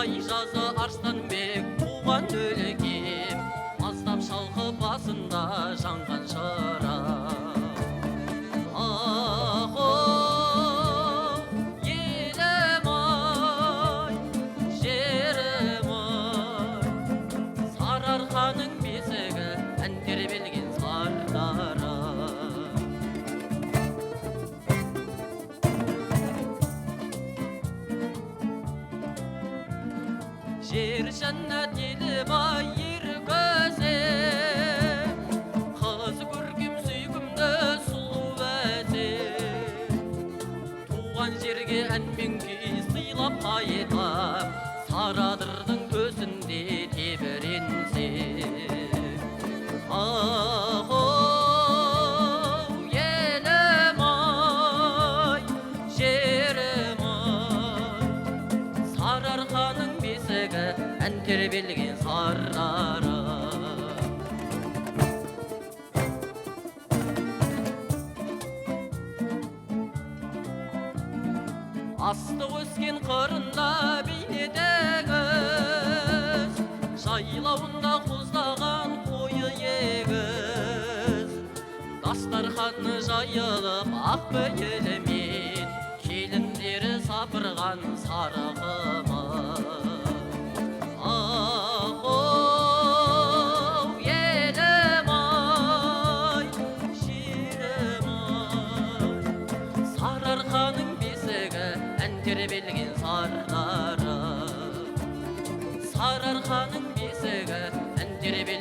ай жазы Арыстанбек туған өлкем, маздап шалқы басында жанған шырақ. Ах-о, елім-ай, жерім-ай, Сарыарқаның бесігі ән тербелген сардары. Жер жәннат елім-ай ер көзім, қыз көркем сүйкімді сұлу бәтем. Туған жерге әнмен күй сыйлап қайтам, Сарадырдың төсінде тебіренсем. Ах-о, елім-ай, жерім-ай, Сарыарқаның бесігі ән тербелген сардары. Астық өскен қырында бейнетегіз, жайлауында қоздаған қойы егіз. Дастарханы жайылып ақ бейілімен, келіндері сапырған сары қымыз. Ах-о, елім-ай, жерім-ай, Сарыарқаның бесігі ән тербелген сардары. Сарыарқаның бесігі ән тербелген